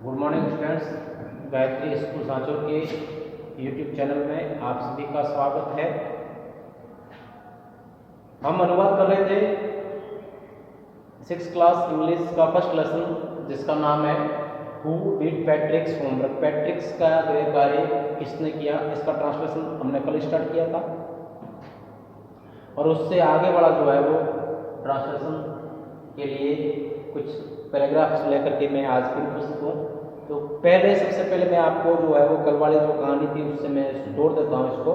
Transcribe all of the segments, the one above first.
Good morning students, Gayatri school Sanchore के YouTube channel में आप सभी का स्वागत है। हम अनुवाद कर रहे थे 6th क्लास इंग्लिश का फर्स्ट लेसन जिसका नाम है हु डिड पैट्रिक्स होमवर्क। पैट्रिक्स का गृह कार्य किसने किया, इसका ट्रांसलेशन हमने कल स्टार्ट किया था और उससे आगे वाला जो है वो ट्रांसलेशन के लिए कुछ पैराग्राफ्स लेकर के मैं आज फिर उपस्थित हूँ। तो सबसे पहले मैं आपको जो है वो कल वाली जो कहानी थी उससे मैं जोड़ देता हूँ इसको,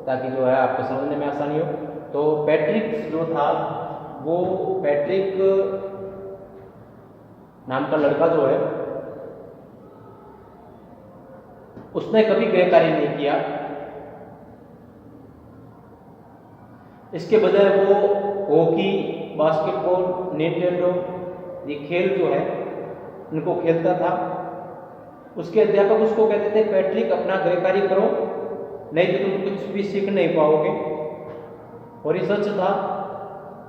ताकि जो है आपको समझने में आसानी हो। तो पैट्रिक जो था वो पैट्रिक नाम का लड़का जो है उसने कभी गृह कार्य नहीं किया। इसके बजाय वो हॉकी, बास्केटबॉल, निंटेंडो ये खेल जो है उनको खेलता था। उसके अध्यापक उसको कहते थे पैट्रिक अपना गृह कार्य करो, नहीं तो तुम कुछ भी सीख नहीं पाओगे। और ये सच था।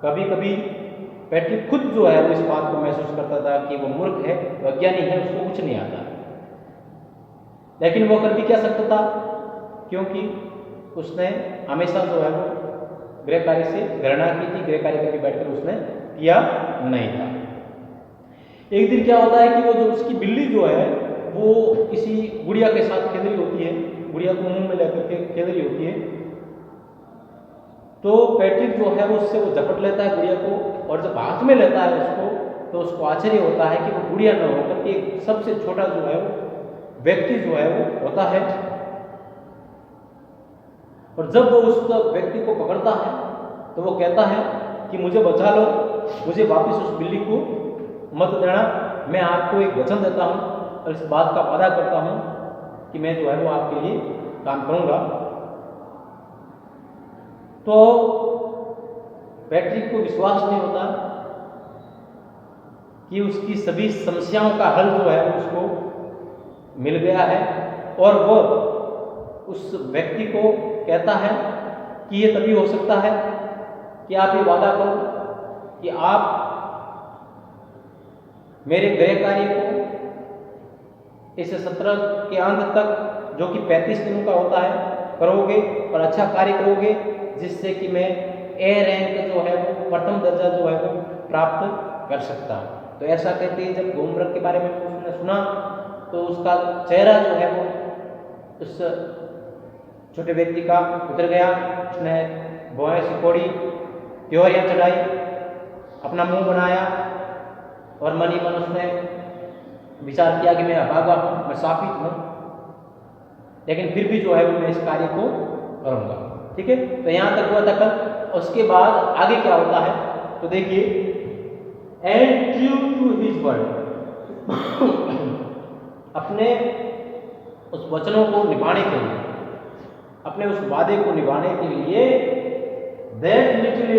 कभी कभी पैट्रिक खुद जो है वो इस बात को महसूस करता था कि वो मूर्ख है, अज्ञानी है, उसको कुछ नहीं आता। लेकिन वो कर भी क्या सकता था, क्योंकि उसने हमेशा जो है वो गृह कार्य से घृणा की थी। गृह कार्य कभी बैठकर उसने किया नहीं था। एक दिन क्या होता है कि वो जो उसकी बिल्ली जो है वो किसी गुड़िया के साथ खेल रही होती है, गुड़िया को मुंह में लेकर के खेल रही होती है। तो पैट्रिक जो है उससे वो झपट लेता है गुड़िया को, और जब हाथ में लेता है उसको तो उसको आश्चर्य होता है कि वो गुड़िया न होकर के सबसे छोटा जो है वो व्यक्ति जो है वो होता है। और जब वो उस व्यक्ति को पकड़ता है तो वो कहता है कि मुझे बचा लो, मुझे वापस उस बिल्ली को मत देना। मैं आपको एक वचन देता हूँ और इस बात का वादा करता हूँ कि मैं जो है वो आपके लिए काम करूँगा। तो पैट्रिक को विश्वास नहीं होता कि उसकी सभी समस्याओं का हल जो है उसको मिल गया है। और वो उस व्यक्ति को कहता है कि ये तभी हो सकता है कि आप ये वादा करो कि आप मेरे गृह कार्य को इस सत्र के अंत तक, जो कि 35 दिनों का होता है, करोगे और अच्छा कार्य करोगे, जिससे कि मैं ए रैंक जो है वो प्रथम दर्जा जो है वो प्राप्त कर सकता हूँ। तो ऐसा कहते हैं जब होमवर्क के बारे में उसने सुना तो उसका चेहरा जो है वो उस छोटे व्यक्ति का उतर गया। उसने भौएं सिकोड़ी, त्योरियाँ चढ़ाई, अपना मुंह बनाया और मन ही मन उसने विचार किया कि मैं अभागा हूँ, मैं शापित हूँ, लेकिन फिर भी जो है वो मैं इस कार्य को करूँगा। ठीक है, तो यहाँ तक हुआ था कल। उसके बाद आगे क्या होता है तो देखिए, and true to his word अपने उस वचनों को निभाने के लिए, अपने उस वादे को निभाने के लिए, दैट लिटिल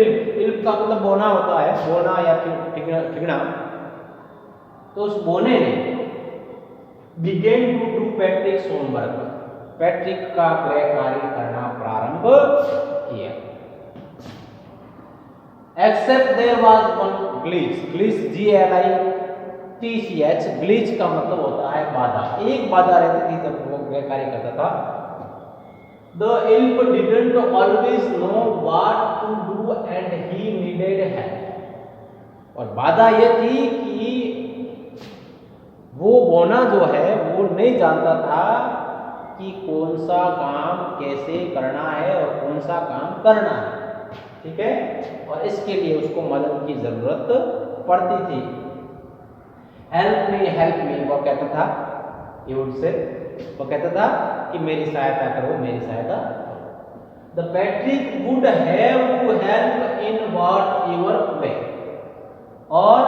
इल्फ का मतलब बोना होता है, बोना या फिर ठिगना। तो उस बोने ने began to do Patrick's homework, Patrick का गृह कार्य करना प्रारंभ किया। Except there was one glitch, glitch GLITCH, glitch का मतलब होता है बाधा। एक बाधा रहती थी जब वो गृह कार्य करता था। The elf didn't always know what to do and he needed help। और बाधा यह थी कि वो बोना जो है वो नहीं जानता था कि कौन सा काम कैसे करना है और कौन सा काम करना है। ठीक है, और इसके लिए उसको मदद की जरूरत पड़ती थी। हेल्प मी वो कहता था, वो कहता था कि मेरी सहायता करो, मेरी सहायता करो। The Patrick would have to help in whatever way. और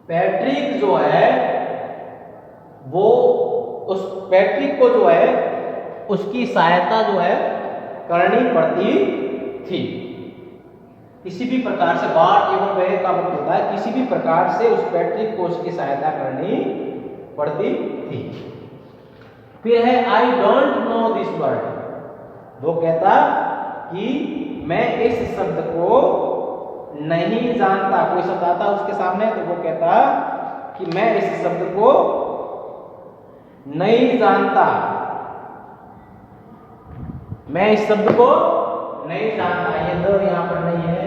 पैट्रिक जो है वो उस पैट्रिक को जो है उसकी सहायता जो है करनी पड़ती थी किसी भी प्रकार से। व्हाट एवर वे का मतलब होता है किसी भी प्रकार से उस पैट्रिक को उसकी सहायता करनी पड़ती थी। फिर है आई डोंट नो दिस वर्ड। वो कहता कि मैं इस शब्द को नहीं जानता। कोई शब्द आता उसके सामने तो वो कहता कि मैं इस शब्द को नहीं जानता, मैं इस शब्द को नहीं जानता। ये दो यहां पर नहीं है,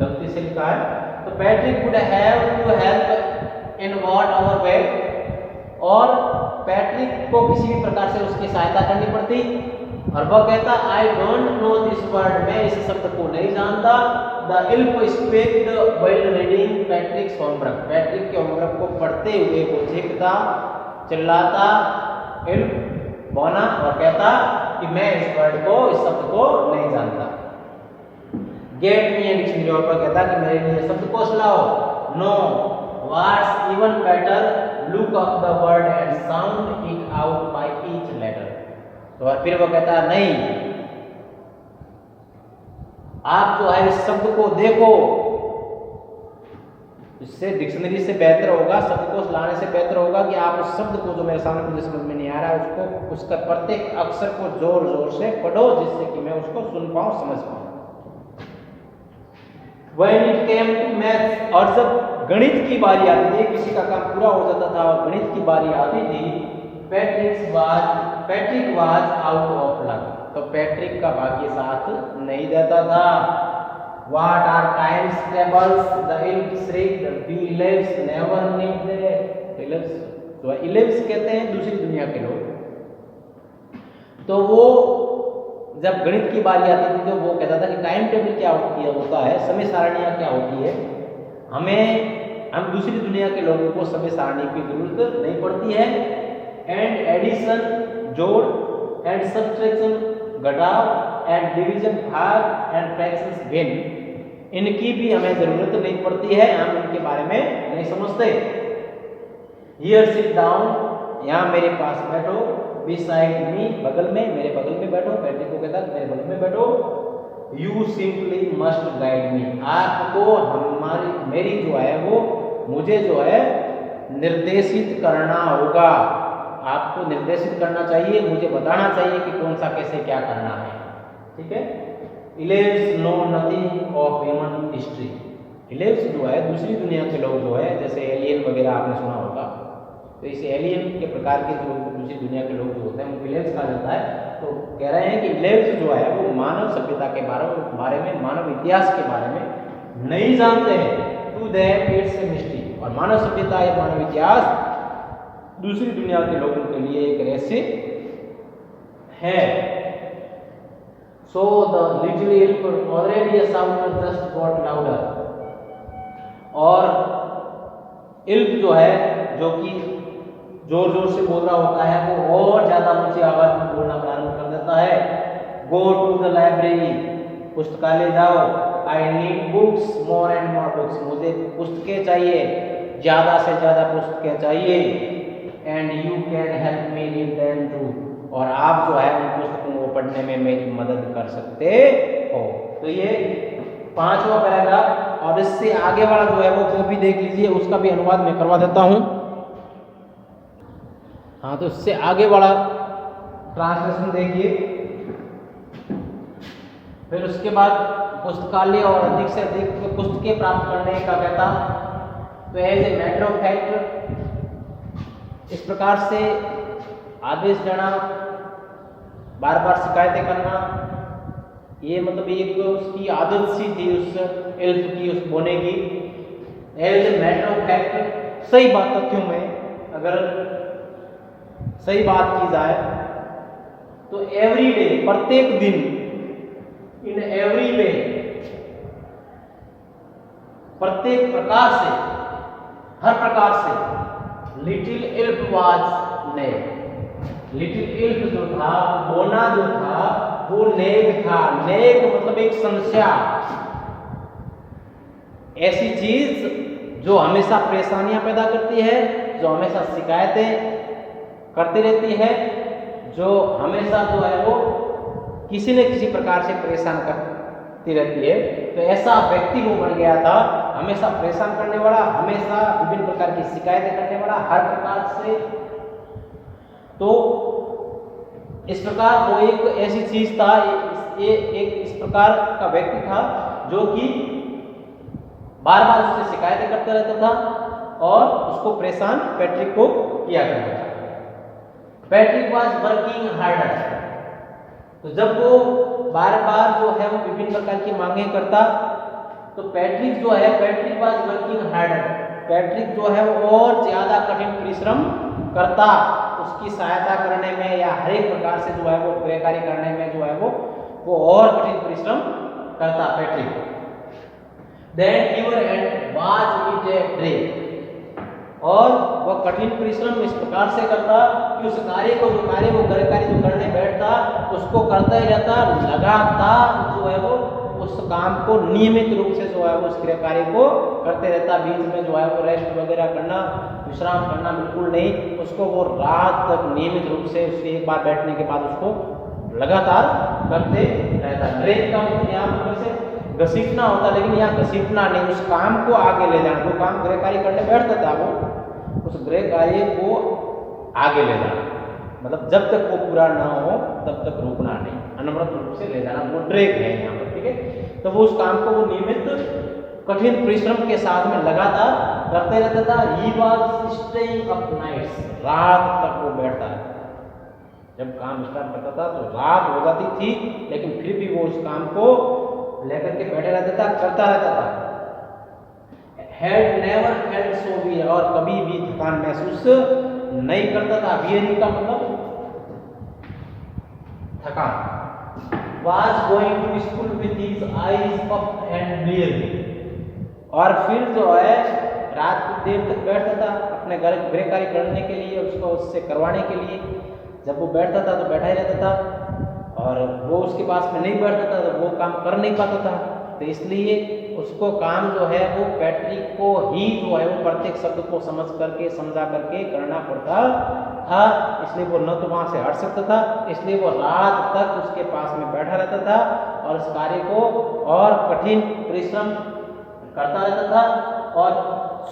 गलती से लिखा है। तो Patrick would have to help in whatever way, और पैट्रिक को किसी भी प्रकार से उसकी सहायता करनी पड़ती, और वह कहता I don't know this word, मैं इस शब्द को नहीं जानता। The elf speaked while reading Patrick's homework, Patrick के होमवर्क को पढ़ते हुए वो चीखता चिल्लाता इल्फ बोना और कहता कि मैं इस वर्ड को, इस शब्द को नहीं जानता। गेट मी ए डिक्शनरी, और कहता कि मेरे लिए शब्दकोश लाओ। No, what's even better, look up the word and sound it out by each letter. तो और फिर वो कहता नहीं, आप जो है इस शब्द को देखो, इससे डिक्शनरी से बेहतर होगा, शब्दकोश लाने से बेहतर होगा कि आप उस शब्द को जो मेरे सामने मुझे समझ में नहीं आ रहा है उसको, उसका प्रत्येक अक्षर को जोर जोर से पढ़ो, जिससे कि मैं उसको सुन पाऊं, समझ पाऊं। When it came to maths, और जब गणित की बारी आती थी, किसी का काम पूरा हो जाता था और गणित की बारी आती थी, Patrick was out of luck, तो पैट्रिक का भाग्य साथ नहीं देता था। What are times tables? The elf shrieked. The elves never need the elves, तो elves कहते हैं दूसरी दुनिया के लोग। तो वो जब गणित की बारी आती थी तो वो कहता था कि टाइम टेबल क्या होता है, समय सारणियाँ क्या होती है, हम दूसरी दुनिया के लोगों को समय सारणी की जरूरत नहीं पड़ती है। एंड एडिशन जोड़, एंड सब्ट्रैक्शन घटाव, एंड डिवीजन भाग, एंड फ्रैक्शंस भिन्न, इनकी भी हमें जरूरत नहीं पड़ती है, हम इनके बारे में नहीं समझते। हियर सिट डाउन, यहाँ मेरे पास बैठो। बिसाइड मी, बगल में, मेरे बगल में बैठो। पैट्रिक को कहता मेरे बगल में बैठो। You simply must guide me, आपको मेरी जो है वो, मुझे जो है निर्देशित करना होगा, आपको निर्देशित करना चाहिए, मुझे बताना चाहिए कि कौन सा कैसे क्या करना है। ठीक है। Elves know nothing of human history, elves जो है दूसरी दुनिया के लोग जो है, जैसे एलियन वगैरह आपने सुना होगा, तो इस एलियन के प्रकार के जो दूसरी दुनिया के लोग जो होते हैं उनको इलेव्स कहा जाता है। तो कह रहे हैं कि इलेव्स जो है वो मानव सभ्यता के बारे में, मानव इतिहास के बारे में नहीं जानते हैं। To them it's a mystery, और मानव सभ्यता या मानव इतिहास दूसरी दुनिया के लोगों के लिए एक रहस्य है। So the little elf already a sound just got louder, और इल्फ जो है, जो कि जोर जोर से बोल रहा होता है, वो और ज्यादा ऊंची आवाज में बोलना प्रारंभ कर देता है। गो टू द लाइब्रेरी, पुस्तकालय जाओ। I need books, more and more books, मुझे पुस्तकें चाहिए, ज्यादा से ज्यादा पुस्तकें चाहिए। And you can help me read them too, और आप जो है उन पुस्तकों को पढ़ने में मेरी मदद कर सकते हो। तो ये 5वां पैराग्राफ, और इससे आगे वाला जो है वो भी देख लीजिए, उसका भी अनुवाद मैं करवा देता हूँ। हाँ, तो इससे आगे वाला ट्रांसलेशन देखिए। फिर उसके बाद पुस्तकालय और अधिक से अधिक पुस्तकें प्राप्त करने का कहता। तो as a matter of fact, इस प्रकार से आदेश देना, बार बार शिकायतें करना, ये मतलब एक उसकी आदत सी थी उस एल्फ की, उस बोने की। As a matter of fact, सही बात तथ्यों में अगर सही बात की जाए तो एवरी डे, प्रत्येक दिन, इन एवरी वे, प्रत्येक प्रकार से, हर प्रकार से, little elf was neck, little elf जो था, बोना जो था, वो नेक था। नेक मतलब एक समस्या, ऐसी चीज जो हमेशा परेशानियां पैदा करती है, जो हमेशा शिकायतें करती रहती है, जो हमेशा जो है वो किसी न किसी प्रकार से परेशान करती रहती है। तो ऐसा व्यक्ति वो बन गया था, हमेशा परेशान करने वाला, हमेशा विभिन्न प्रकार की शिकायतें करने वाला, हर प्रकार से। तो इस प्रकार वो एक ऐसी चीज था, एक इस प्रकार का व्यक्ति था जो कि बार बार उससे शिकायतें करता रहता था, और उसको परेशान पैट्रिक को किया करता था। पैट्रिक वाज वर्किंग हार्डर, तो जब वो बार बार जो है वो विभिन्न प्रकार की मांगे करता, तो पैट्रिक जो है, Patrick was working harder, Patrick जो है वो और ज्यादा कठिन परिश्रम करता उसकी सहायता करने में, या हर एक प्रकार से जो है वो गृह कार्य करने में जो है वो और कठिन परिश्रम करता Patrick. Then however and was it a dream, और वह कठिन परिश्रम इस प्रकार से करता कि उस कार्य को, जो कार्य वो गृह कार्य जो करने बैठता उसको करता ही रहता, लगातार जो है वो उस काम को नियमित रूप से जो है वो उस गृह कार्य को करते रहता। बीच में जो है वो रेस्ट वगैरह करना, विश्राम करना बिल्कुल नहीं, उसको वो रात तक नियमित रूप से उसके एक बार बैठने के बाद उसको लगातार करते रहता। ड्रेन का मतलब यहाँ पर से घसीटना होता, लेकिन यहाँ घसीटना नहीं, उस काम को आगे ले जाना। वो काम गृह कार्य करने बैठता था, वो उस गृह कार्य को आगे ले जाना, मतलब जब तक वो पूरा ना हो तब तक रुकना नहीं, अनवरत रूप से ले जाना, वो ड्रैग है यहाँ पर, ठीक है। तो वो उस काम को वो नियमित कठिन परिश्रम के साथ में लगातार करते रहता था। He was staying up nights, रात तक वो बैठता है। जब काम स्टार्ट करता था तो रात हो जाती थी, लेकिन फिर भी वो उस काम को लेकर के बैठे रहता था, करता रहता था। Had never felt so weary, और कभी भी थकान महसूस नहीं करता था। वियरिंग का मतलब थकान। Was going to school with his eyes puffed and bleary, और फिर जो है रात की देर तक बैठता था अपने गृह कार्य करने के लिए, उसको उससे करवाने के लिए। जब वो बैठता था तो बैठा ही रहता था, और वो उसके पास में नहीं बैठता था तो वो काम कर नहीं पाता था। तो इसलिए उसको काम जो है वो पैट्रिक को ही जो है वो प्रत्येक शब्द को समझ करके, समझा करके करना पड़ता था। इसलिए वो न तो वहाँ से हट सकता था, इसलिए वो रात तक उसके पास में बैठा रहता था और उस कार्य को और कठिन परिश्रम करता रहता था। और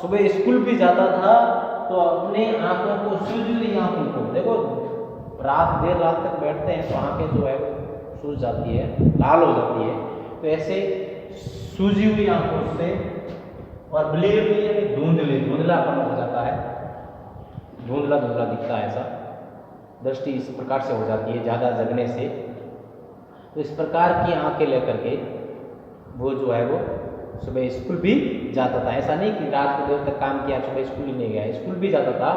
सुबह स्कूल भी जाता था तो अपने आंखों को, सूझली आंखों को, देखो देर रात तक बैठते हैं तो आंखें जो है सूझ जाती है, लाल हो जाती है, तो ऐसे सूजी हुई आंखों से, और ब्लेयर भी यानी धुंधलापन हो जाता है, धुंधला धुंधला दिखता है, ऐसा दृष्टि इस प्रकार से हो जाती है ज़्यादा जगने से। तो इस प्रकार की आंखें लेकर के वो जो है वो सुबह स्कूल भी जाता था। ऐसा नहीं कि रात को देर तक काम किया, सुबह स्कूल ही नहीं गया, स्कूल भी जाता था।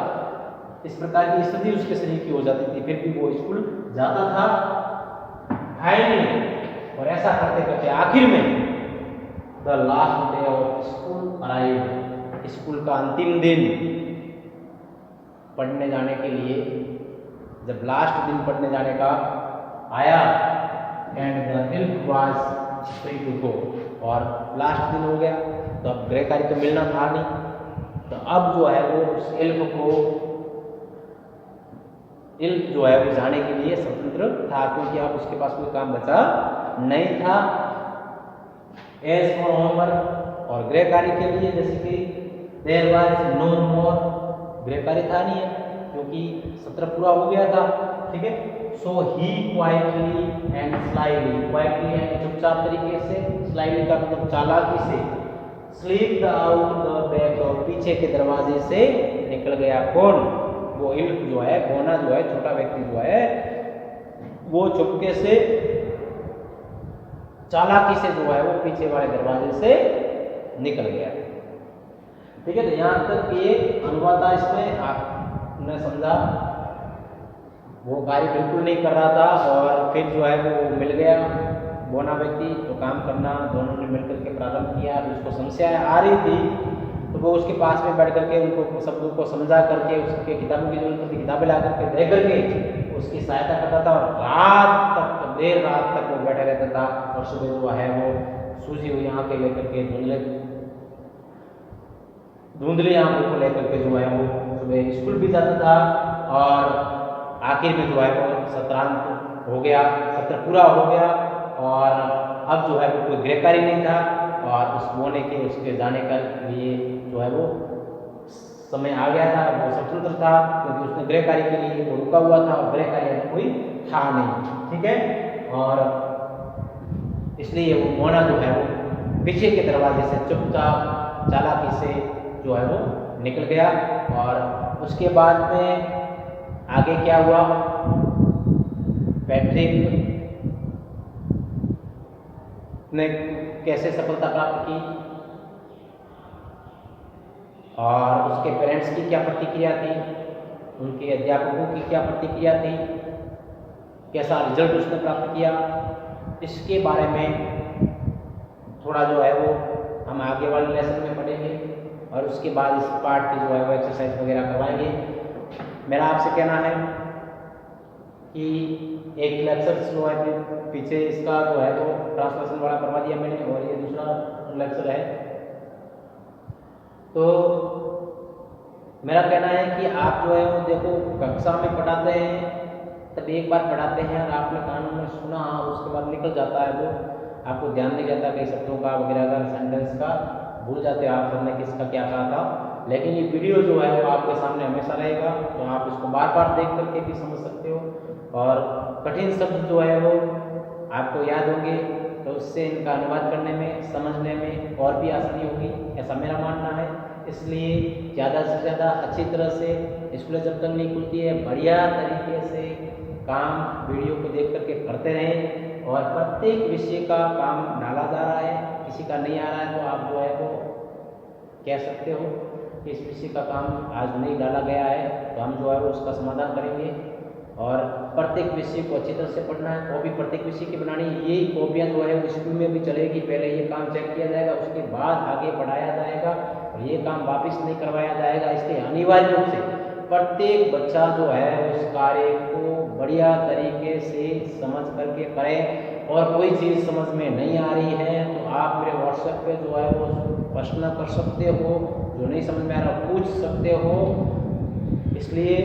इस प्रकार की स्थिति उसके शरीर की हो जाती थी, फिर भी वो स्कूल जाता था। फाइनली, और ऐसा करते करते आखिर में the last day of school arrived, school का अंतिम दिन पढ़ने जाने के लिए, जब लास्ट दिन पढ़ने जाने का आया, and the elf was free to go, और लास्ट दिन हो गया तो अब गृह कार्य तो मिलना था नहीं, तो अब जो है वो उस इल्क जो है वो जाने के लिए स्वतंत्र था, क्योंकि अब उसके पास कोई काम बचा नहीं था। एज फॉर होमवर्क, और गृह कार्य के लिए जैसे कि देयर वाज नो मोर, गृह कार्य था नहीं है क्योंकि सत्र पूरा हो गया था, ठीक है। सो ही क्वाइटली एंड स्लाइली, क्वाइटली यानी चुपचाप तरीके से, स्लाइली का मतलब चालाकी से, स्लीप्ड आउट द बैक, और पीछे के दरवाजे से निकल गया। कौन? वो इल्क जो है, बोना जो है, छोटा व्यक्ति जो है, वो चुपके से चालाकी से जो है वो पीछे वाले दरवाजे से निकल गया, ठीक है। तो यहाँ तक ये अनुवाद था, इसमें आपने समझा। वो कार्य बिल्कुल नहीं कर रहा था और फिर जो है वो मिल गया बोना व्यक्ति, तो काम करना दोनों ने मिलकर के प्रारंभ किया। उसको समस्या आ रही थी तो वो उसके पास में बैठ करके उनको शब्दों को समझा करके, उसके किताबों की जरूरत थी, किताबें ला करके दे करके उसकी सहायता करता था, और रात तक, देर रात तक वो बैठा रहता था। और सुबह जो है वो सूजी हुई आंखें लेकर के, धुंधली आंखों को लेकर के जो है वो सुबह स्कूल भी जाता था। और आखिर में जो है वो सत्रांत हो गया, सत्र पूरा हो गया, और अब जो है वो कोई गृह कार्य नहीं था, और उस बोने के उसके जाने के लिए जो है वो समय आ गया था। वो स्वतंत्र था क्योंकि उसने गृह कार्य के लिए वो रुका हुआ था, और गृह कार्य कोई था नहीं, ठीक है। और इसलिए वो मोना जो है वो पीछे के दरवाजे से चुपचाप चालाकी से जो है वो निकल गया। और उसके बाद में आगे क्या हुआ, पैट्रिक ने कैसे सफलता प्राप्त की और उसके पेरेंट्स की क्या प्रतिक्रिया थी, उनके अध्यापकों की क्या प्रतिक्रिया थी, कैसा रिजल्ट उसने प्राप्त किया, इसके बारे में थोड़ा जो है वो हम आगे वाले लेसन में पढ़ेंगे और उसके बाद इस पार्ट की जो है वो एक्सरसाइज वगैरह करवाएंगे। मेरा आपसे कहना है कि एक लेक्चर जो है पीछे इसका जो है वो ट्रांसलेशन वाला करवा दिया मैंने और ये दूसरा लेक्चर है। तो मेरा कहना है कि आप जो है वो देखो कक्षा में पढ़ाते हैं तब एक बार पढ़ाते हैं और आपने कानों में सुना और उसके बाद निकल जाता है, वो आपको ध्यान नहीं रहता कई शब्दों का वगैरह का, सेंटेंस का भूल जाते हो आप सर ने किसका क्या कहा था। लेकिन ये वीडियो जो है वो आपके सामने हमेशा रहेगा, तो आप इसको बार बार देख करके भी समझ सकते हो और कठिन शब्द जो है वो आपको याद होंगे, तो उससे इनका अनुवाद करने में, समझने में और भी आसानी होगी, ऐसा मेरा मानना है। इसलिए ज़्यादा से ज़्यादा अच्छी तरह से स्कूलें जब तक नहीं खुलती है बढ़िया तरीके से काम वीडियो को देख करके करते रहें और प्रत्येक विषय का काम डाला जा रहा है, किसी का नहीं आ रहा है तो आप जो है वो कह सकते हो कि इस विषय का काम आज नहीं डाला गया है, तो हम जो है वो उसका समाधान करेंगे। और प्रत्येक विषय को अच्छी तरह से पढ़ना है, कॉपी प्रत्येक विषय की बनानी है, यही कॉपियाँ जो है वो स्कूल में भी चलेगी, पहले ये काम चेक किया जाएगा उसके बाद आगे पढ़ाया जाएगा और ये काम वापस नहीं करवाया जाएगा। इसलिए अनिवार्य रूप से प्रत्येक बच्चा जो है उस कार्य को बढ़िया तरीके से समझ करके करें और कोई चीज़ समझ में नहीं आ रही है तो आप मेरे व्हाट्सएप पे जो है वो प्रश्न कर सकते हो, जो नहीं समझ में आ रहा पूछ सकते हो। इसलिए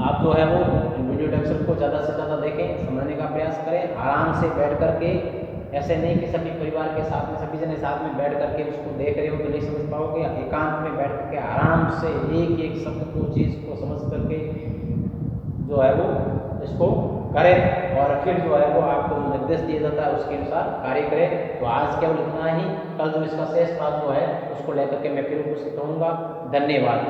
आप जो है वो वीडियो लेक्चर को ज़्यादा से ज़्यादा देखें, समझने का प्रयास करें आराम से बैठ करके, ऐसे नहीं कि सभी परिवार के साथ में सभी जने साथ में बैठ करके उसको देख रहे हो तो नहीं समझ पाओगे। एकांत में बैठ करके आराम से एक एक शब्द को चीज़ को समझ करके जो है वो इसको करें और फिर जो है वो आपको जो निर्देश दिया जाता है उसके अनुसार कार्य करें। तो आज केवल इतना ही, कल जो इसका शेष भाग जो है उसको लेकर के मैं फिर उपस्थित रहूँगा। धन्यवाद।